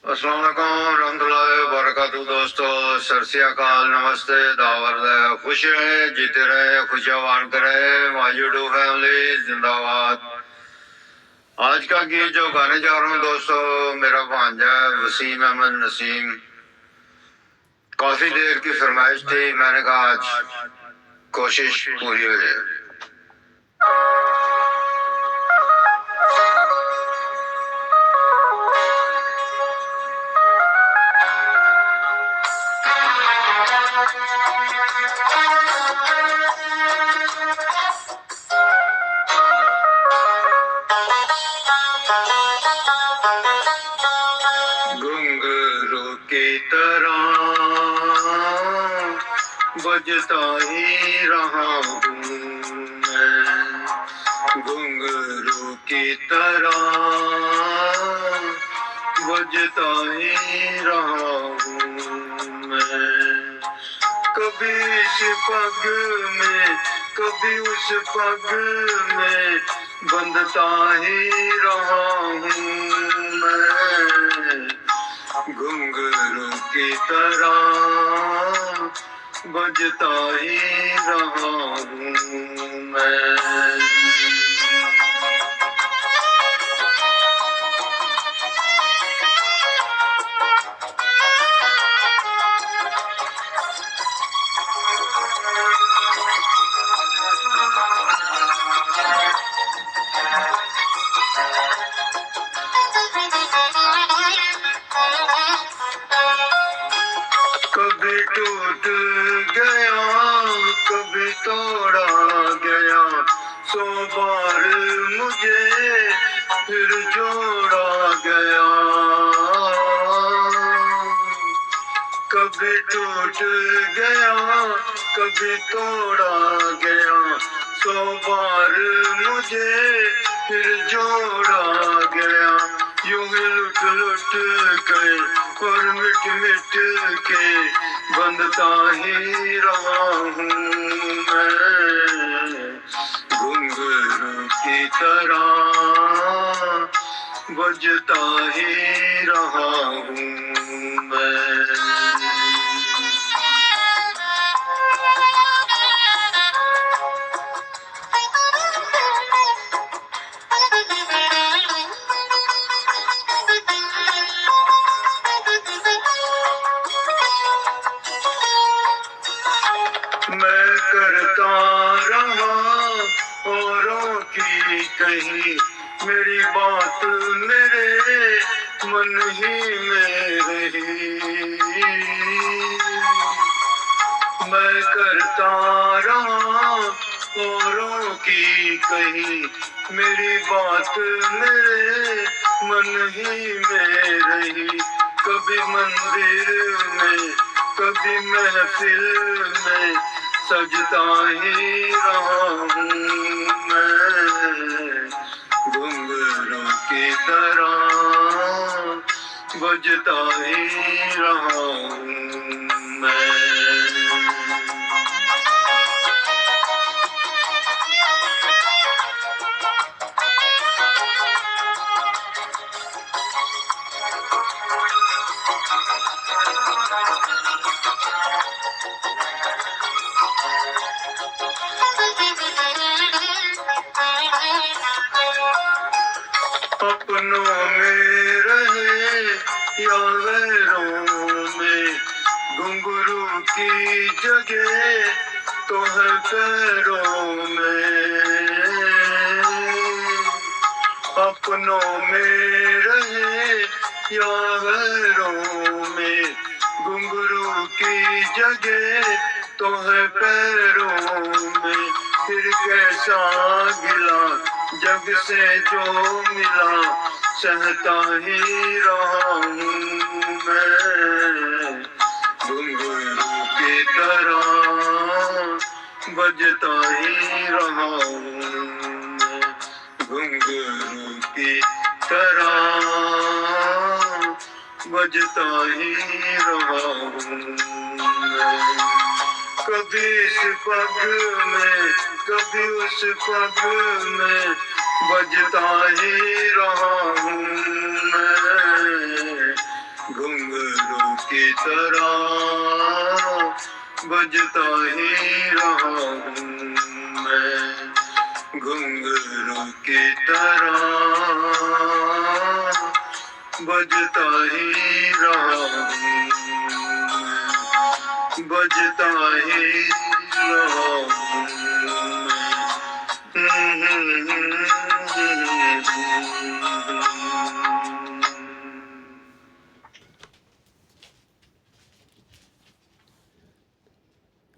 अस्सलाम वालेकुम रहमतुल्लाहि व बरकातहू। दोस्तों सत श्री अकाल, नमस्ते, दावत है, खुश रहे, जीते रहे, खुशियां बांटते रहे। माय यूट्यूब फैमिली जिंदाबाद। आज का गीत जो गाने जा रहा हूँ दोस्तों, मेरा भांजा है वसीम अहमद नसीम। काफी देर की फरमाइश थी, मैंने कहा आज कोशिश पूरी हो जाए। घुंघरू की तरह बजता ही रहा हूँ मैं, घुंघरू की तरह बजता ही रहा हूँ मैं। कभी इस पग में कभी उस पग में बंधता ही रहा हूँ मैं, घुंघरू की तरह बजता ही रहा हूँ मैं। कभी टूट गया कभी तोड़ा गया, 100 बार मुझे फिर जोड़ा गया। कभी टूट गया कभी तोड़ा गया, 100 बार मुझे फिर जोड़ा गया। यूं ही लुट लुट के और मिट मिट के बंधता ही रहा हूँ मैं, घुंघरू की तरह बजता ही रहा हूँ मैं। मैं करता रहा औरों की कही, मेरी बात मेरे मन ही में रही। मैं करता रहा औरों की कही, मेरी बात मेरे मन ही में रही। कभी मंदिर में कभी महफिल में सजता ही रहा हूँ मैं, घुंघरू की तरह बजता ही रहा हूँ मैं। अपनों में रहे या गैरों में, घुंघरू की जगह तो है पैरों में। अपनों में रहे या गैरों में, घुंघरू की जगह तो है पैरों में। फिर कैसा गिला जग से जो मिला, सहता ही रहा हूँ मैं, घुंघरू की तरह बजता ही रहा हूँ मैं, घुंघरू की तरह बजता ही रहा हूँ मैं। कभी इस पग में कभी उस पग में बजता ही रहा हूँ मैं, तरह बजता ही रहा हूँ मैं, घुंघरू की तरह बजता ही रहा हूँ मैं, बजता ही रहा हूँ मैं।